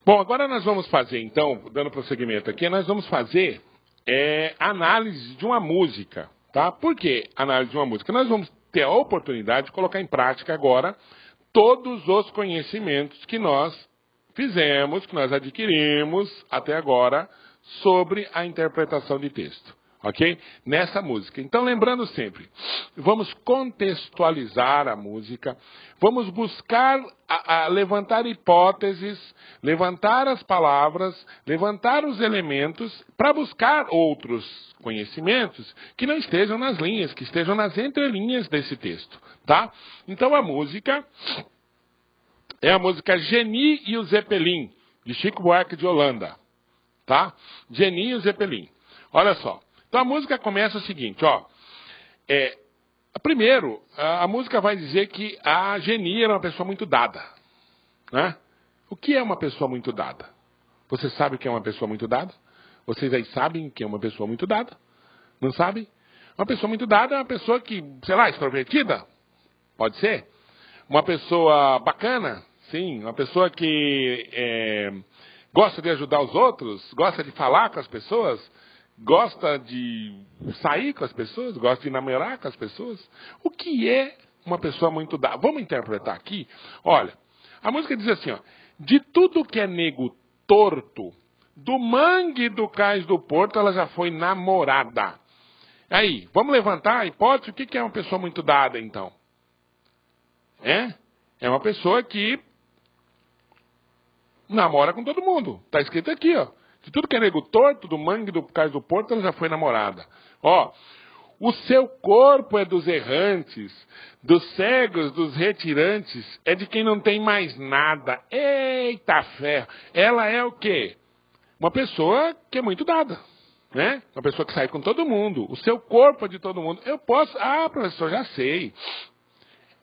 Bom, agora nós vamos fazer, então, dando prosseguimento aqui, nós vamos fazer análise de uma música, tá? Por que análise de uma música? Nós vamos ter a oportunidade de colocar em prática agora todos os conhecimentos que nós fizemos, que nós adquirimos até agora sobre a interpretação de texto, ok? Nessa música. Então, lembrando sempre, vamos contextualizar a música, vamos buscar levantar hipóteses, levantar as palavras, levantar os elementos para buscar outros conhecimentos que não estejam nas linhas, que estejam nas entrelinhas desse texto, tá? Então, a música é a música Geni e o Zeppelin, de Chico Buarque de Holanda, tá? Geni e o Zeppelin. Olha só. Então a música começa o seguinte, ó. Primeiro, a música vai dizer que a Geni era uma pessoa muito dada, né? O que é uma pessoa muito dada? Você sabe o que é uma pessoa muito dada? Vocês aí sabem o que é uma pessoa muito dada? Não sabem? Uma pessoa muito dada é uma pessoa que, sei lá, extrovertida? Pode ser? Uma pessoa bacana? Sim. Uma pessoa que gosta de ajudar os outros? Gosta de falar com as pessoas? Gosta de sair com as pessoas? Gosta de namorar com as pessoas? O que é uma pessoa muito dada? Vamos interpretar aqui? Olha, a música diz assim, ó. De tudo que é nego torto, do mangue do cais do porto, ela já foi namorada. Aí, vamos levantar a hipótese? O que é uma pessoa muito dada, então? É uma pessoa que namora com todo mundo. Está escrito aqui, ó. De tudo que é nego torto, do mangue do cais do porto, ela já foi namorada. Ó, o seu corpo é dos errantes, dos cegos, dos retirantes, é de quem não tem mais nada. Eita ferro! Ela é o quê? Uma pessoa que é muito dada, né? Uma pessoa que sai com todo mundo. O seu corpo é de todo mundo. Eu posso... Ah, professor, já sei.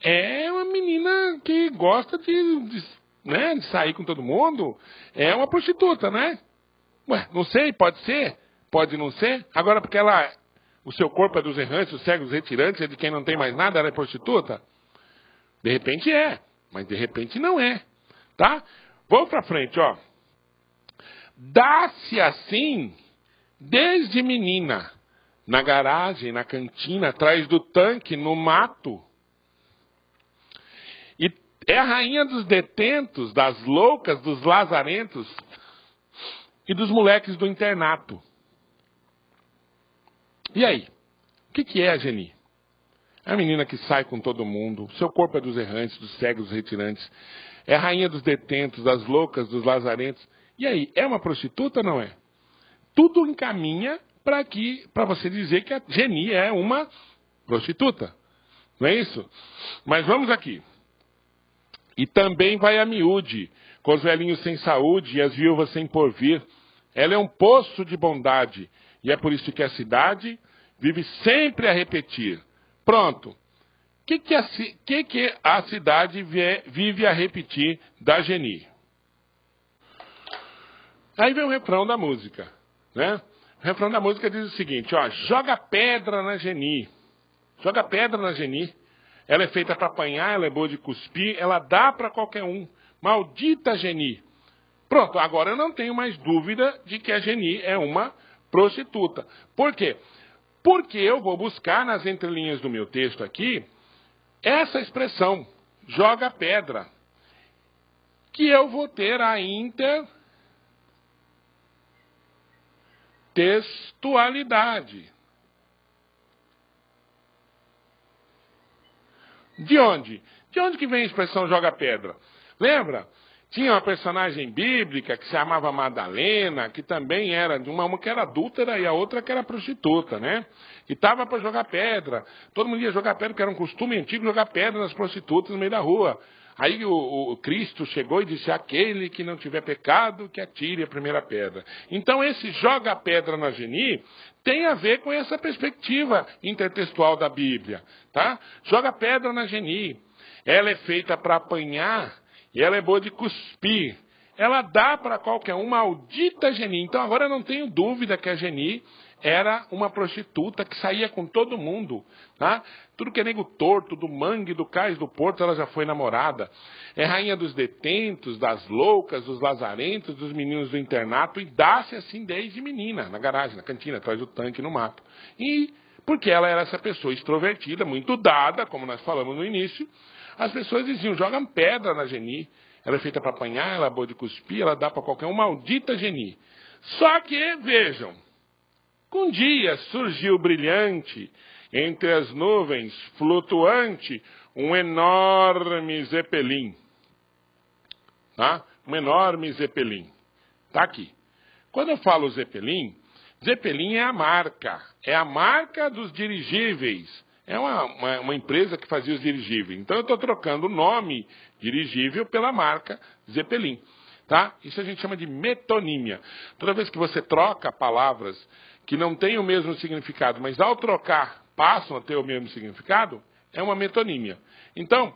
É uma menina que gosta de sair com todo mundo. É uma prostituta, né? Ué, não sei, pode ser, pode não ser. Agora, porque o seu corpo é dos errantes, os cegos, os retirantes, é de quem não tem mais nada, ela é prostituta? De repente é, mas de repente não é, tá? Vamos pra frente, ó. Dá-se assim, desde menina, na garagem, na cantina, atrás do tanque, no mato. E é a rainha dos detentos, das loucas, dos lazarentos, e dos moleques do internato. E aí? O que é a Geni? É a menina que sai com todo mundo, seu corpo é dos errantes, dos cegos, dos retirantes. É a rainha dos detentos, das loucas, dos lazarentos. E aí, é uma prostituta ou não é? Tudo encaminha para você dizer que a Geni é uma prostituta. Não é isso? Mas vamos aqui. E também vai a miúde, com os velhinhos sem saúde e as viúvas sem porvir. Ela é um poço de bondade, e é por isso que a cidade vive sempre a repetir. Pronto. O que a cidade vive a repetir da Geni? Aí vem o refrão da música, né? O refrão da música diz o seguinte, ó, joga pedra na Geni. Joga pedra na Geni. Ela é feita para apanhar, ela é boa de cuspir, ela dá para qualquer um. Maldita Geni. Pronto, agora eu não tenho mais dúvida de que a Geni é uma prostituta. Por quê? Porque eu vou buscar nas entrelinhas do meu texto aqui essa expressão, joga pedra, que eu vou ter a intertextualidade. De onde? De onde que vem a expressão joga pedra? Lembra? Tinha uma personagem bíblica que se chamava Madalena, que também era de uma que era adúltera e a outra que era prostituta, né? E estava para jogar pedra. Todo mundo ia jogar pedra, porque era um costume antigo jogar pedra nas prostitutas no meio da rua. Aí o Cristo chegou e disse, aquele que não tiver pecado, que atire a primeira pedra. Então esse joga pedra na Geni tem a ver com essa perspectiva intertextual da Bíblia, tá? Joga pedra na Geni. Ela é feita para apanhar e ela é boa de cuspir. Ela dá para qualquer um, maldita Geni. Então agora eu não tenho dúvida que a Geni era uma prostituta que saía com todo mundo, tá? Tudo que é nego torto, do Mangue, do Cais do Porto, ela já foi namorada. É rainha dos detentos, das loucas, dos lazarentos, dos meninos do internato, e dá-se assim desde menina, na garagem, na cantina, atrás do tanque, no mato. E porque ela era essa pessoa extrovertida, muito dada, como nós falamos no início, as pessoas diziam, jogam pedra na Geni. Ela é feita para apanhar, ela é boa de cuspir, ela dá para qualquer um, maldita Geni. Só que, vejam, um dia surgiu brilhante, entre as nuvens, flutuante, um enorme zeppelin. Tá? Um enorme zeppelin. Tá aqui. Quando eu falo zeppelin, zeppelin é a marca dos dirigíveis. É uma empresa que fazia os dirigíveis. Então eu estou trocando o nome dirigível pela marca Zeppelin. Tá? Isso a gente chama de metonímia. Toda vez que você troca palavras que não têm o mesmo significado, mas ao trocar passam a ter o mesmo significado, é uma metonímia. Então,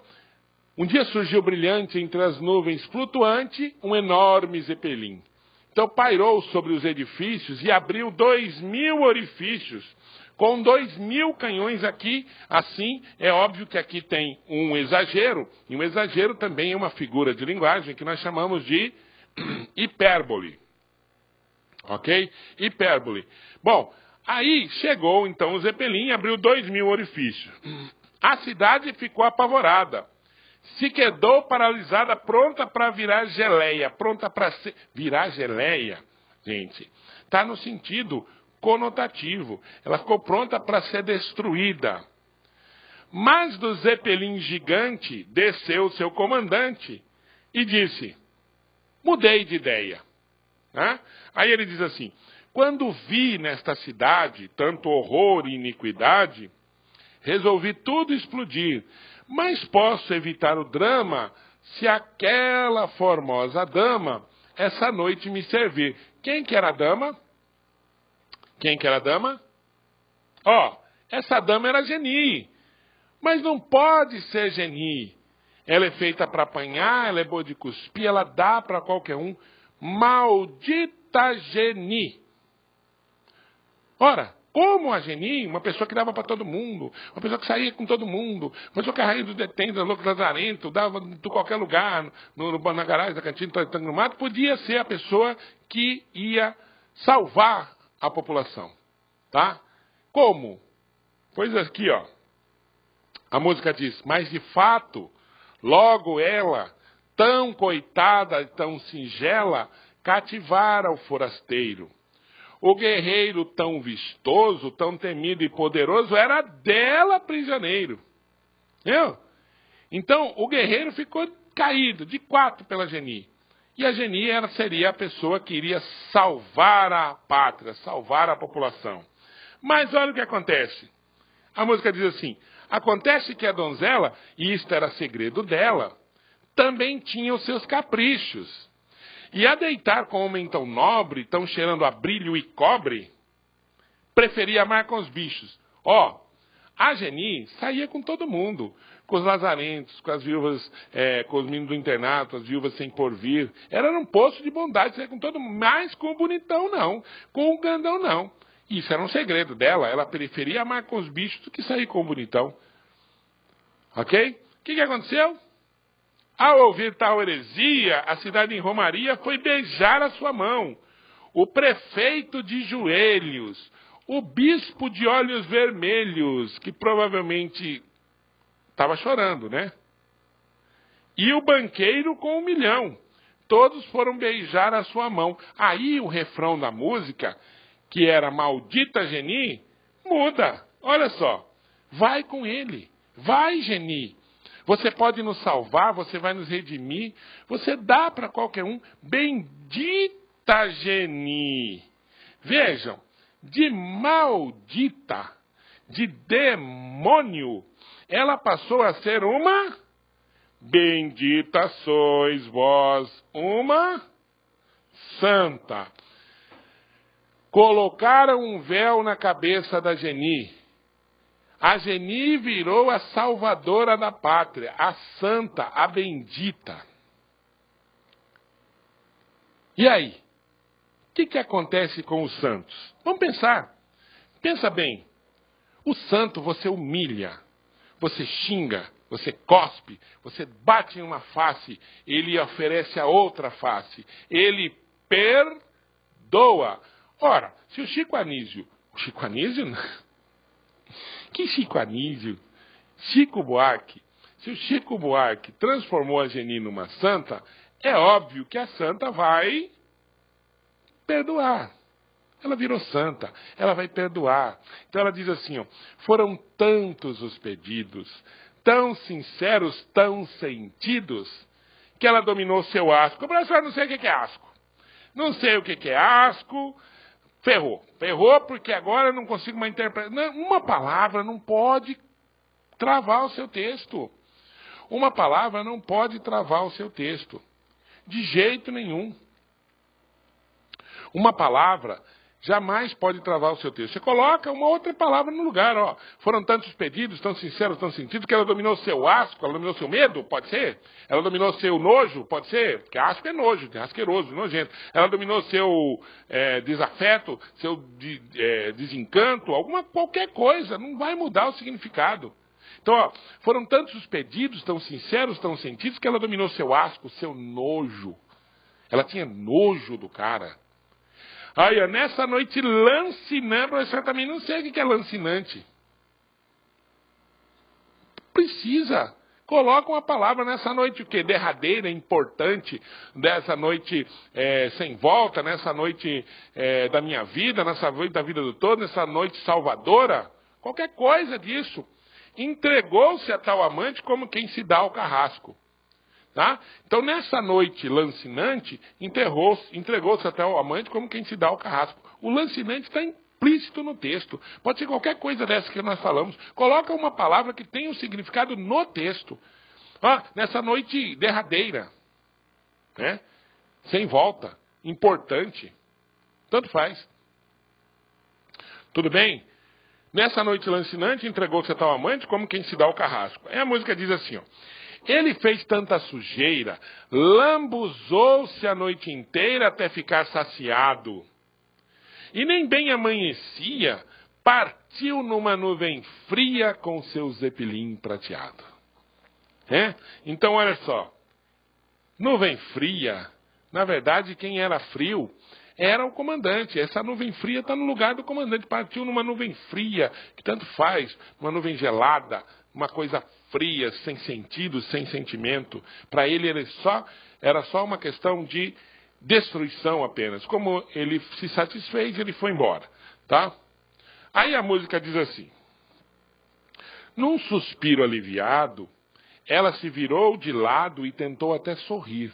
um dia surgiu brilhante entre as nuvens flutuante um enorme Zeppelin. Então pairou sobre os edifícios e abriu 2.000 orifícios, com 2.000 canhões aqui. Assim, é óbvio que aqui tem um exagero, e um exagero também é uma figura de linguagem que nós chamamos de hipérbole. Ok? Hipérbole. Bom, aí chegou então o Zeppelin e abriu 2.000 orifícios. A cidade ficou apavorada. Se quedou paralisada, pronta para virar geleia. Pronta para ser... Virar geleia, gente, está no sentido conotativo. Ela ficou pronta para ser destruída. Mas do Zeppelin gigante desceu seu comandante e disse, mudei de ideia. Né? Aí ele diz assim, quando vi nesta cidade tanto horror e iniquidade, resolvi tudo explodir. Mas posso evitar o drama se aquela formosa dama essa noite me servir. Quem que era a dama? Quem que era a dama? Ó, essa dama era Geni. Mas não pode ser Geni. Ela é feita para apanhar, ela é boa de cuspir, ela dá para qualquer um. Maldita Geni. Ora, como a Geni, uma pessoa que dava para todo mundo, uma pessoa que saía com todo mundo, uma pessoa que a rainha do detento, da louca lazarento, dava de qualquer lugar, na garagem, na cantina, no mato, podia ser a pessoa que ia salvar a população. Tá? Como? Pois aqui, ó. A música diz, mas de fato, logo ela, tão coitada, tão singela, cativara o forasteiro. O guerreiro tão vistoso, tão temido e poderoso, era dela prisioneiro. Entendeu? Então, o guerreiro ficou caído, de 4 pela Geni. E a Geni seria a pessoa que iria salvar a pátria, salvar a população. Mas olha o que acontece. A música diz assim, acontece que a donzela, e isto era segredo dela, também tinha os seus caprichos. E a deitar com homem tão nobre, tão cheirando a brilho e cobre, preferia amar com os bichos. Ó, a Geni saía com todo mundo, com os lazarentos, com as viúvas, com os meninos do internato, as viúvas sem porvir. Era um poço de bondade, saía com todo mundo, mas com o bonitão não, com o grandão não. Isso era um segredo dela, ela preferia amar com os bichos do que sair com o bonitão. Ok? O que aconteceu? Ao ouvir tal heresia, a cidade em Romaria foi beijar a sua mão. O prefeito de joelhos, o bispo de olhos vermelhos, que provavelmente estava chorando, né? E o banqueiro com 1 milhão. Todos foram beijar a sua mão. Aí o refrão da música, que era maldita Geni, muda. Olha só, vai com ele, vai Geni. Você pode nos salvar, você vai nos redimir, você dá para qualquer um. Bendita Geni. Vejam, de maldita, de demônio, ela passou a ser uma bendita sois vós, uma santa. Colocaram um véu na cabeça da Geni. A Geni virou a salvadora da pátria, a santa, a bendita. E aí? O que acontece com os santos? Vamos pensar. Pensa bem, o santo você humilha, você xinga, você cospe, você bate em uma face, ele oferece a outra face, ele perdoa. Ora, se o Chico Anísio que Chico Anísio? Chico Buarque. Se o Chico Buarque transformou a Geni numa santa, é óbvio que a santa vai perdoar. Ela virou santa, ela vai perdoar. Então ela diz assim, ó, foram tantos os pedidos, tão sinceros, tão sentidos, que ela dominou seu asco. Professor, não sei o que é asco. Não sei o que é asco. Ferrou. Ferrou porque agora eu não consigo mais interpretar. Não, uma palavra não pode travar o seu texto. Uma palavra não pode travar o seu texto. De jeito nenhum. Uma palavra jamais pode travar o seu texto. Você coloca uma outra palavra no lugar, ó. Foram tantos pedidos, tão sinceros, tão sentidos, que ela dominou seu asco, ela dominou seu medo, pode ser? Ela dominou seu nojo, pode ser? Porque asco é nojo, asqueroso, nojento. Ela dominou seu desafeto, seu desencanto, qualquer coisa, não vai mudar o significado. Então, ó, foram tantos os pedidos, tão sinceros, tão sentidos, que ela dominou seu asco, seu nojo. Ela tinha nojo do cara. Olha, nessa noite lancinante, professor, também não sei o que é lancinante. Precisa. Coloca uma palavra nessa noite, o quê? Derradeira, importante, dessa noite sem volta, nessa noite da minha vida, nessa noite da vida do todo, nessa noite salvadora. Qualquer coisa disso. Entregou-se a tal amante como quem se dá ao carrasco. Tá? Então, nessa noite lancinante, entregou-se até o amante como quem se dá ao carrasco. O lancinante está implícito no texto. Pode ser qualquer coisa dessa que nós falamos. Coloca uma palavra que tenha um significado no texto. Nessa noite derradeira, né? Sem volta, importante. Tanto faz. Tudo bem? Nessa noite lancinante, entregou-se a tal amante como quem se dá ao carrasco. Aí a música diz assim, ó. Ele fez tanta sujeira, lambuzou-se a noite inteira até ficar saciado. E nem bem amanhecia, partiu numa nuvem fria com seu zeppelin prateado. Então, olha só. Nuvem fria, na verdade, quem era frio era o comandante. Essa nuvem fria está no lugar do comandante. Partiu numa nuvem fria, que tanto faz, uma nuvem gelada, uma coisa fria, sem sentido, sem sentimento. Para ele era só uma questão de destruição apenas. Como ele se satisfez, ele foi embora. Tá? Aí a música diz assim. Num suspiro aliviado, ela se virou de lado e tentou até sorrir.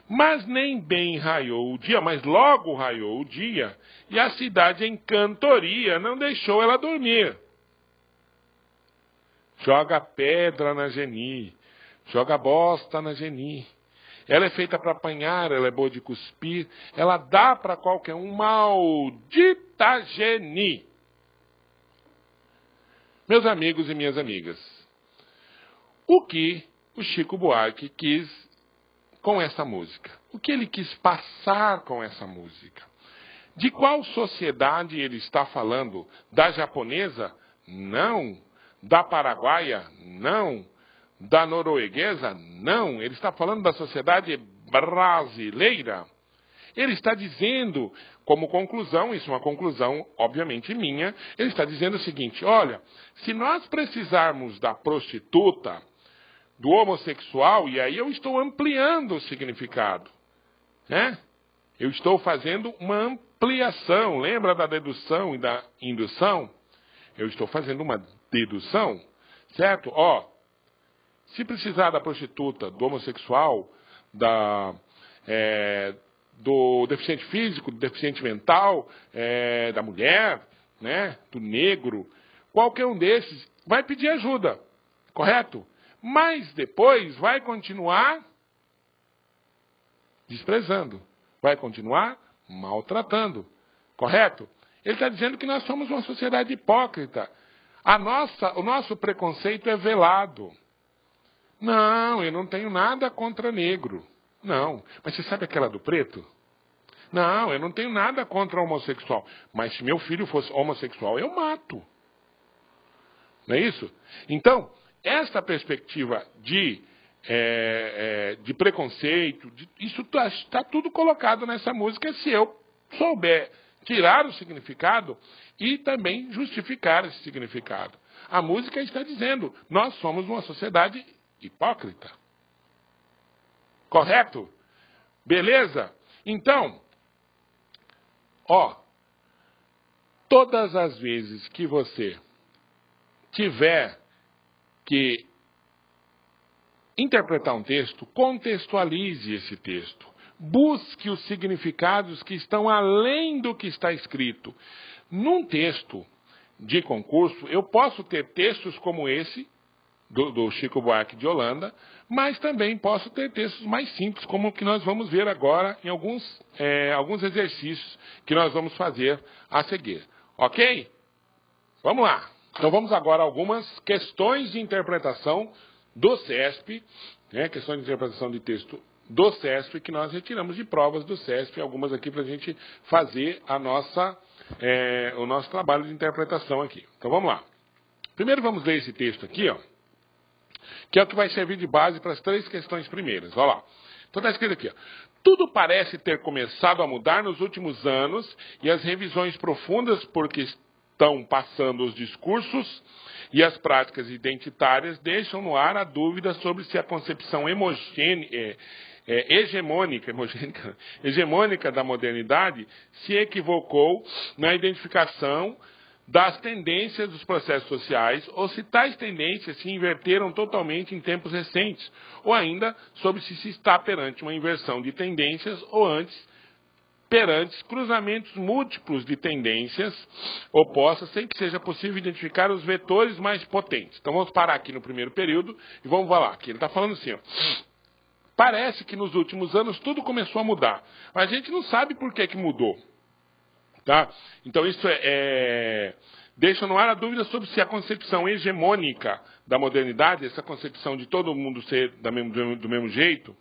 Mas nem bem raiou o dia, mas logo raiou o dia, e a cidade em cantoria não deixou ela dormir. Joga pedra na Geni, joga bosta na Geni. Ela é feita para apanhar, ela é boa de cuspir, ela dá para qualquer um, maldita Geni. Meus amigos e minhas amigas, o que o Chico Buarque quis com essa música? O que ele quis passar com essa música? De qual sociedade ele está falando? Da japonesa? Não. Da paraguaia? Não. Da norueguesa? Não. Ele está falando da sociedade brasileira. Ele está dizendo, como conclusão, isso é uma conclusão obviamente minha, ele está dizendo o seguinte, olha, se nós precisarmos da prostituta, do homossexual, e aí eu estou ampliando o significado, né? Eu estou fazendo uma ampliação, lembra da dedução e da indução? Eu estou fazendo uma dedução, certo? Se precisar da prostituta, do homossexual, do deficiente físico, do deficiente mental, da mulher, né? Do negro, qualquer um desses, vai pedir ajuda, correto? Mas depois vai continuar desprezando, vai continuar maltratando, correto? Ele está dizendo que nós somos uma sociedade hipócrita. O nosso preconceito é velado. Não, eu não tenho nada contra negro. Não, mas você sabe aquela do preto? Não, eu não tenho nada contra o homossexual. Mas se meu filho fosse homossexual, eu mato. Não é isso? Então, essa perspectiva de preconceito, isso está tudo colocado nessa música se eu souber tirar o significado e também justificar esse significado. A música está dizendo, nós somos uma sociedade hipócrita. Correto? Beleza? Então, todas as vezes que você tiver que interpretar um texto, contextualize esse texto. Busque os significados que estão além do que está escrito. Num texto de concurso, eu posso ter textos como esse, do Chico Buarque de Holanda, mas também posso ter textos mais simples, como o que nós vamos ver agora em alguns exercícios que nós vamos fazer a seguir. Ok? Vamos lá. Então vamos agora a algumas questões de interpretação do CESP, questões de interpretação de texto do CESP, que nós retiramos de provas do CESP, algumas aqui para a gente fazer o nosso trabalho de interpretação aqui. Então vamos lá. Primeiro vamos ler esse texto aqui, que é o que vai servir de base para as 3 questões primeiras. Olha lá. Então está escrito aqui, tudo parece ter começado a mudar nos últimos anos e as revisões profundas porque estão passando os discursos e as práticas identitárias deixam no ar a dúvida sobre se a concepção hegemônica da modernidade se equivocou na identificação das tendências dos processos sociais, ou se tais tendências se inverteram totalmente em tempos recentes, ou ainda sobre se está perante uma inversão de tendências, ou antes, perante cruzamentos múltiplos de tendências opostas, sem que seja possível identificar os vetores mais potentes. Então vamos parar aqui no primeiro período e vamos falar. Aqui ele está falando assim, parece que nos últimos anos tudo começou a mudar, mas a gente não sabe por que mudou. Tá? Então isso deixa no ar a dúvida sobre se a concepção hegemônica da modernidade, essa concepção de todo mundo ser do mesmo jeito,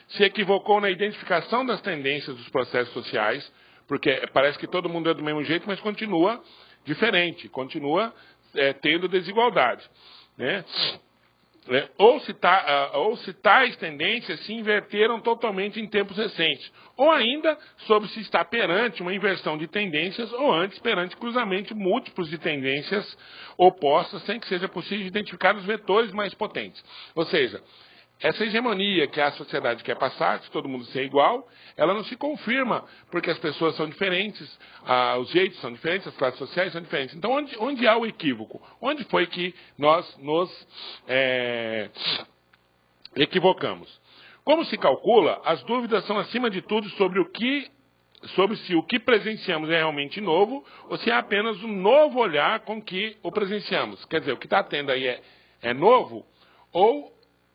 se equivocou na identificação das tendências dos processos sociais, porque parece que todo mundo é do mesmo jeito, mas continua diferente, continua tendo desigualdade, né? Ou se tais tendências se inverteram totalmente em tempos recentes, ou ainda sobre se está perante uma inversão de tendências, ou antes perante cruzamentos múltiplos de tendências opostas, sem que seja possível identificar os vetores mais potentes. Ou seja, essa hegemonia que a sociedade quer passar, de todo mundo ser igual, ela não se confirma, porque as pessoas são diferentes, os jeitos são diferentes, as classes sociais são diferentes. Então, onde há o equívoco? Onde foi que nós nos equivocamos? Como se calcula, as dúvidas são, acima de tudo, sobre se o que presenciamos é realmente novo, ou se é apenas um novo olhar com que o presenciamos. Quer dizer, o que está tendo aí é novo, ou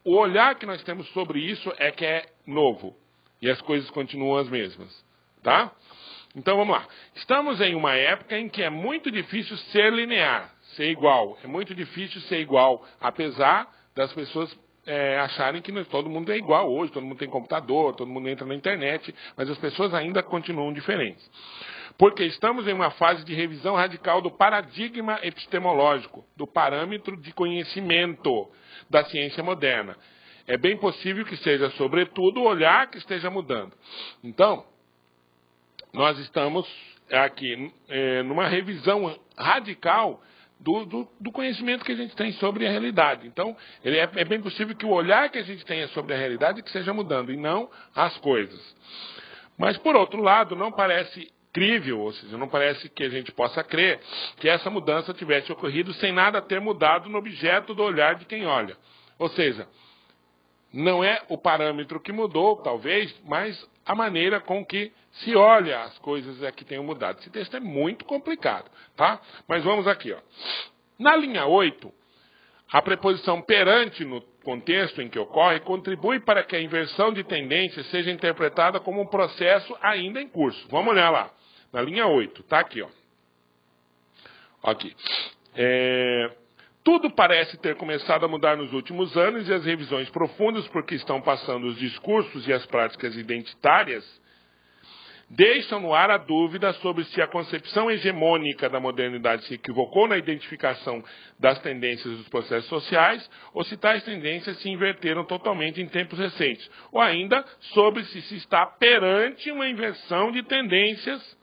o olhar que nós temos sobre isso é que é novo. E as coisas continuam as mesmas. Tá? Então vamos lá. Estamos em uma época em que é muito difícil ser linear, ser igual. É muito difícil ser igual, apesar das pessoas acharem que todo mundo é igual hoje, todo mundo tem computador, todo mundo entra na internet, mas as pessoas ainda continuam diferentes. Porque estamos em uma fase de revisão radical do paradigma epistemológico, do parâmetro de conhecimento da ciência moderna. É bem possível que seja, sobretudo, o olhar que esteja mudando. Então, nós estamos aqui numa revisão radical do conhecimento que a gente tem sobre a realidade. Então, é bem possível que o olhar que a gente tenha sobre a realidade que seja mudando, e não as coisas. Mas, por outro lado, não parece crível, ou seja, não parece que a gente possa crer que essa mudança tivesse ocorrido sem nada ter mudado no objeto do olhar de quem olha. Ou seja, não é o parâmetro que mudou, talvez, mas a maneira com que se olha as coisas é que tenham mudado. Esse texto é muito complicado, tá? Mas vamos aqui, Na linha 8, a preposição perante no contexto em que ocorre contribui para que a inversão de tendências seja interpretada como um processo ainda em curso. Vamos olhar lá. Na linha 8, tá aqui, Aqui. Tudo parece ter começado a mudar nos últimos anos e as revisões profundas, porque estão passando os discursos e as práticas identitárias, deixam no ar a dúvida sobre se a concepção hegemônica da modernidade se equivocou na identificação das tendências dos processos sociais, ou se tais tendências se inverteram totalmente em tempos recentes, ou ainda sobre se está perante uma inversão de tendências,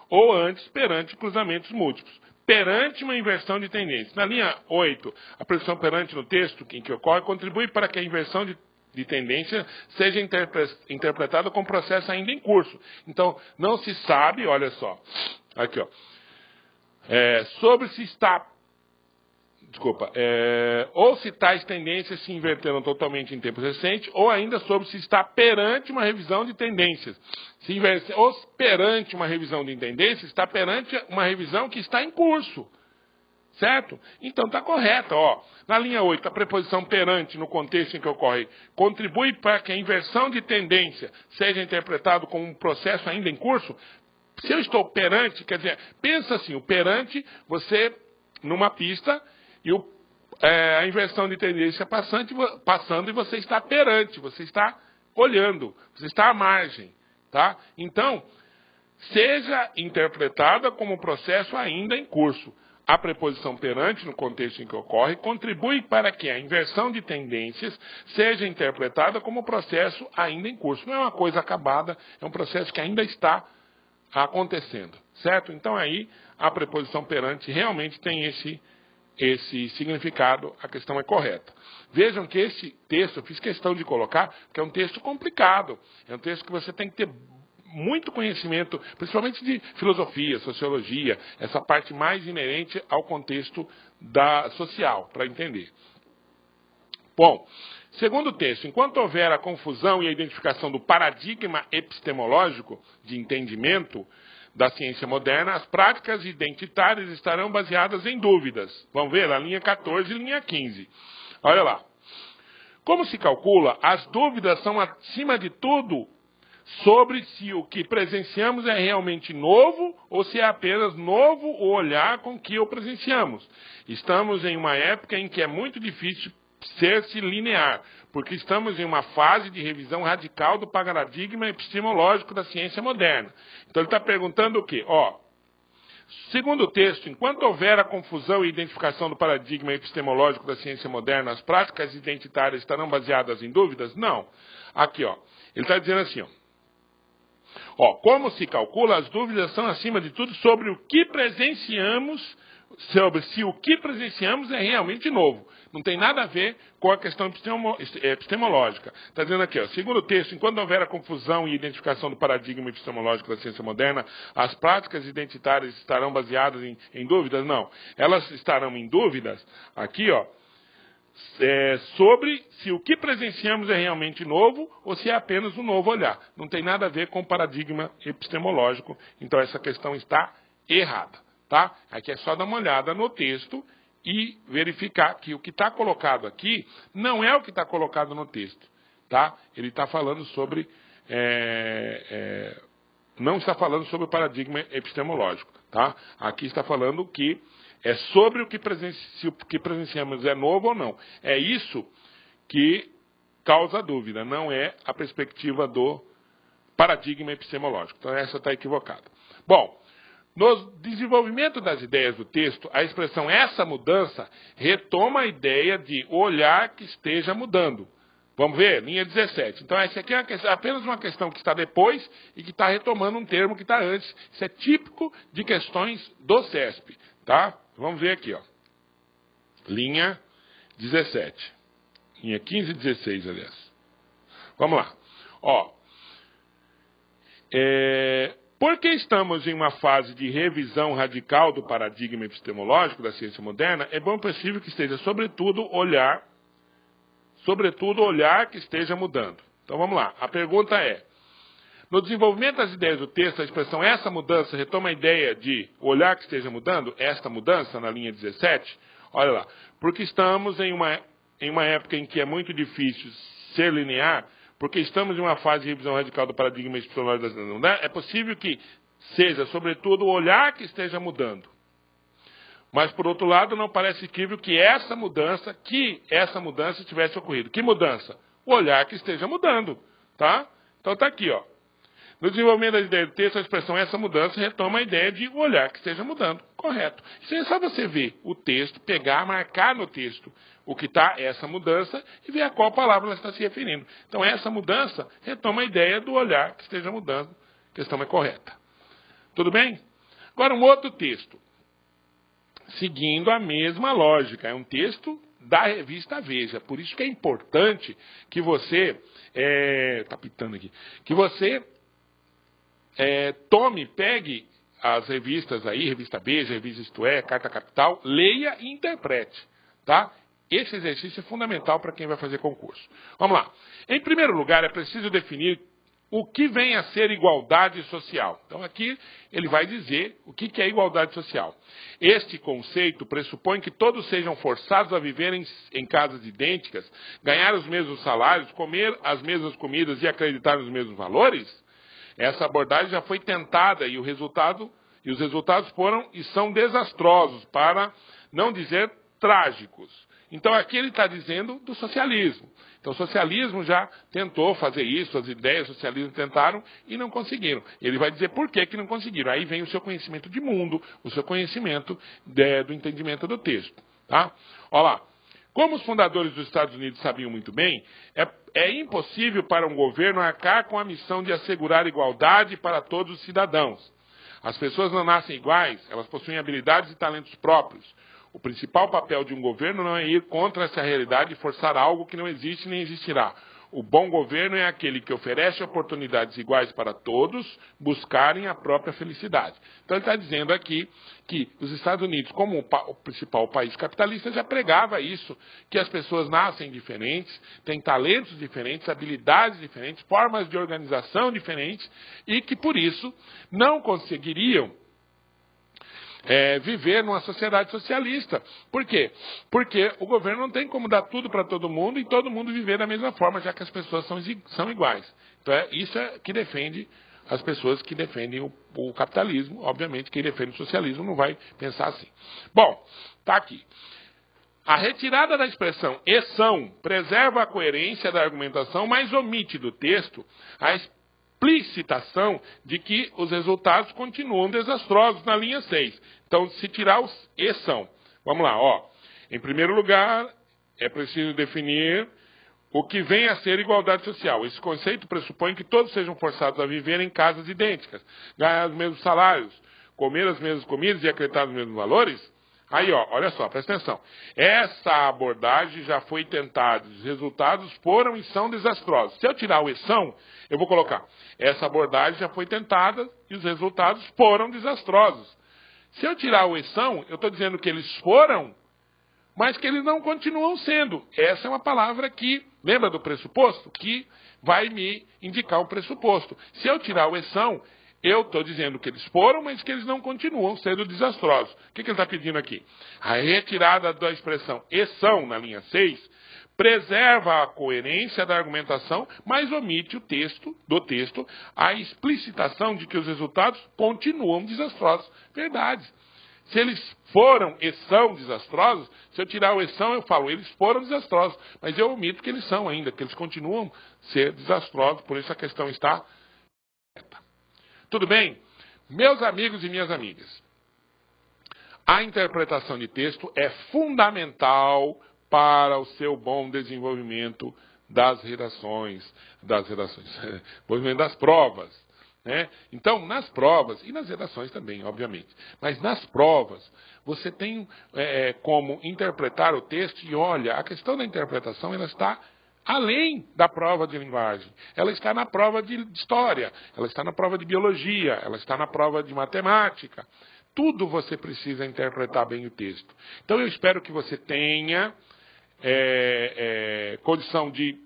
ou antes perante cruzamentos múltiplos. Perante uma inversão de tendências. Na linha 8, a preposição perante no texto em que ocorre contribui para que a inversão de tendência seja interpretada como processo ainda em curso. Então, não se sabe, olha só, aqui, ó, sobre se está, ou se tais tendências se inverteram totalmente em tempos recentes, ou ainda sobre se está perante uma revisão de tendências. Ou perante uma revisão de tendências, está perante uma revisão que está em curso. Certo? Então está correto. Ó. Na linha 8, a preposição perante, no contexto em que ocorre, contribui para que a inversão de tendência seja interpretado como um processo ainda em curso. Se eu estou perante, quer dizer, pensa assim, o perante, você numa pista, e a inversão de tendência passando e você está perante, você está olhando, você está à margem. Tá? Então, seja interpretada como um processo ainda em curso. A preposição perante, no contexto em que ocorre, contribui para que a inversão de tendências seja interpretada como um processo ainda em curso. Não é uma coisa acabada, é um processo que ainda está acontecendo. Certo? Então, aí, a preposição perante realmente tem esse significado, a questão é correta. Vejam que esse texto, eu fiz questão de colocar, porque é um texto complicado, é um texto que você tem que ter muito conhecimento, principalmente de filosofia, sociologia, essa parte mais inerente ao contexto social, para entender. Bom, segundo o texto, enquanto houver a confusão e a identificação do paradigma epistemológico de entendimento da ciência moderna, as práticas identitárias estarão baseadas em dúvidas. Vamos ver a linha 14 e linha 15. Olha lá. Como se calcula, as dúvidas são, acima de tudo, sobre se o que presenciamos é realmente novo ou se é apenas novo o olhar com que o presenciamos. Estamos em uma época em que é muito difícil ser-se linear, porque estamos em uma fase de revisão radical do paradigma epistemológico da ciência moderna. Então ele está perguntando o quê? Segundo o texto, enquanto houver a confusão e identificação do paradigma epistemológico da ciência moderna, as práticas identitárias estarão baseadas em dúvidas? Não. Aqui, ele está dizendo assim, como se calcula, as dúvidas são, acima de tudo, sobre o que presenciamos, sobre se o que presenciamos é realmente novo. Não tem nada a ver com a questão epistemológica. Está dizendo aqui, segundo o texto, enquanto houver a confusão e identificação do paradigma epistemológico da ciência moderna, as práticas identitárias estarão baseadas em dúvidas? Não. Elas estarão em dúvidas, aqui, sobre se o que presenciamos é realmente novo ou se é apenas um novo olhar. Não tem nada a ver com o paradigma epistemológico, então essa questão está errada. Tá? Aqui é só dar uma olhada no texto e verificar que o que está colocado aqui não é o que está colocado no texto. Tá? Ele está falando sobre... não está falando sobre o paradigma epistemológico. Tá? Aqui está falando que é sobre se o que presenciamos é novo ou não. É isso que causa dúvida, não é a perspectiva do paradigma epistemológico. Então essa está equivocada. Bom, no desenvolvimento das ideias do texto, a expressão essa mudança retoma a ideia de olhar que esteja mudando. Vamos ver? Linha 17. Então, essa aqui é apenas uma questão que está depois e que está retomando um termo que está antes. Isso é típico de questões do CESP. Tá? Vamos ver aqui. Linha 17. Linha 15 e 16, aliás. Vamos lá. Porque estamos em uma fase de revisão radical do paradigma epistemológico da ciência moderna, é bom possível que esteja, sobretudo, olhar que esteja mudando. Então, vamos lá. A pergunta é, no desenvolvimento das ideias do texto, a expressão essa mudança retoma a ideia de olhar que esteja mudando, esta mudança, na linha 17, olha lá. Porque estamos em uma época em que é muito difícil ser linear, porque estamos em uma fase de revisão radical do paradigma epistemológico da ciência moderna, é possível que seja, sobretudo, o olhar que esteja mudando. Mas, por outro lado, não parece incrível que essa mudança tivesse ocorrido. Que mudança? O olhar que esteja mudando. Tá? Então está aqui, No desenvolvimento da ideia do texto, a expressão essa mudança retoma a ideia de o olhar que esteja mudando. Correto. Isso é só você ver o texto, pegar, marcar no texto o que está essa mudança e ver a qual palavra ela está se referindo. Então, essa mudança retoma a ideia do olhar que esteja mudando. A questão é correta. Tudo bem? Agora, um outro texto. Seguindo a mesma lógica. É um texto da revista Veja. Por isso que é importante que você... Está pitando aqui. Que você pegue as revistas aí, Revista Veja, Revista Isto É, Carta Capital, leia e interprete. Tá? Esse exercício é fundamental para quem vai fazer concurso. Vamos lá. Em primeiro lugar, é preciso definir o que vem a ser igualdade social. Então, aqui ele vai dizer o que é igualdade social. Este conceito pressupõe que todos sejam forçados a viver em casas idênticas, ganhar os mesmos salários, comer as mesmas comidas e acreditar nos mesmos valores? Essa abordagem já foi tentada e os resultados foram e são desastrosos, para não dizer trágicos. Então, aqui ele está dizendo do socialismo. Então, o socialismo já tentou fazer isso, as ideias do socialismo tentaram e não conseguiram. Ele vai dizer por que não conseguiram. Aí vem o seu conhecimento de mundo, o seu conhecimento do entendimento do texto. Tá? Olha lá. Como os fundadores dos Estados Unidos sabiam muito bem, é impossível para um governo arcar com a missão de assegurar igualdade para todos os cidadãos. As pessoas não nascem iguais, elas possuem habilidades e talentos próprios. O principal papel de um governo não é ir contra essa realidade e forçar algo que não existe nem existirá. O bom governo é aquele que oferece oportunidades iguais para todos buscarem a própria felicidade. Então ele está dizendo aqui que os Estados Unidos, como o principal país capitalista, já pregava isso, que as pessoas nascem diferentes, têm talentos diferentes, habilidades diferentes, formas de organização diferentes, e que por isso não conseguiriam viver numa sociedade socialista. Por quê? Porque o governo não tem como dar tudo para todo mundo e todo mundo viver da mesma forma, já que as pessoas são iguais. Então, isso é que defende as pessoas que defendem o capitalismo. Obviamente, quem defende o socialismo não vai pensar assim. Bom, está aqui. A retirada da expressão "e são" preserva a coerência da argumentação, mas omite do texto a explicitação de que os resultados continuam desastrosos na linha 6. Então, se tirar os "e são", vamos lá, ó. Em primeiro lugar, é preciso definir o que vem a ser igualdade social. Esse conceito pressupõe que todos sejam forçados a viver em casas idênticas, ganhar os mesmos salários, comer as mesmas comidas e acreditar nos mesmos valores. Aí, ó, olha só, presta atenção. Essa abordagem já foi tentada, os resultados foram e são desastrosos. Se eu tirar o "e são", eu vou colocar: essa abordagem já foi tentada e os resultados foram desastrosos. Se eu tirar o "e são", eu estou dizendo que eles foram, mas que eles não continuam sendo. Essa é uma palavra que, lembra do pressuposto? Que vai me indicar o pressuposto. Se eu tirar o "e são", eu estou dizendo que eles foram, mas que eles não continuam sendo desastrosos. O que ele está pedindo aqui? A retirada da expressão "e são" na linha 6 preserva a coerência da argumentação, mas omite do texto a explicitação de que os resultados continuam desastrosos. Verdade. Se eles foram e são desastrosos, se eu tirar o "e são", eu falo, eles foram desastrosos, mas eu omito que eles são ainda, que eles continuam a ser desastrosos, por isso a questão está correta. Tudo bem? Meus amigos e minhas amigas, a interpretação de texto é fundamental para o seu bom desenvolvimento das redações, das provas. Né? Então, nas provas, e nas redações também, obviamente, mas nas provas, você tem como interpretar o texto, e olha, a questão da interpretação, ela está além da prova de linguagem. Ela está na prova de história, ela está na prova de biologia, ela está na prova de matemática. Tudo você precisa interpretar bem o texto. Então, eu espero que você tenha condição de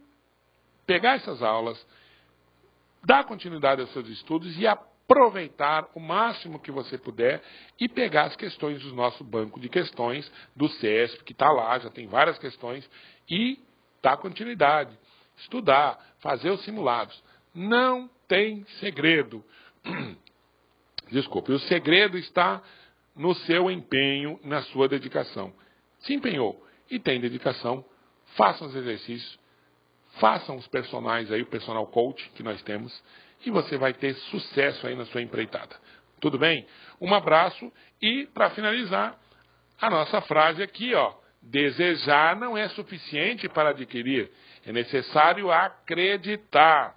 pegar essas aulas, dar continuidade aos seus estudos e aproveitar o máximo que você puder e pegar as questões do nosso banco de questões do CESP, que está lá, já tem várias questões, e dar continuidade, estudar, fazer os simulados. Não tem segredo. Desculpe, o segredo está no seu empenho, na sua dedicação. Se empenhou e tem dedicação, façam os exercícios, façam os personagens aí, o personal coach que nós temos, e você vai ter sucesso aí na sua empreitada. Tudo bem? Um abraço e, para finalizar, a nossa frase aqui, ó. Desejar não é suficiente para adquirir, é necessário acreditar.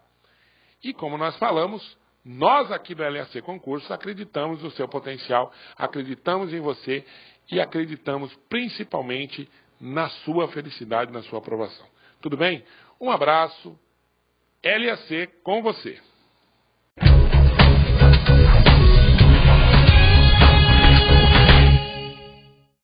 E como nós falamos, nós aqui do LAC Concursos acreditamos no seu potencial, acreditamos em você e acreditamos principalmente na sua felicidade, na sua aprovação. Tudo bem? Um abraço, LAC com você.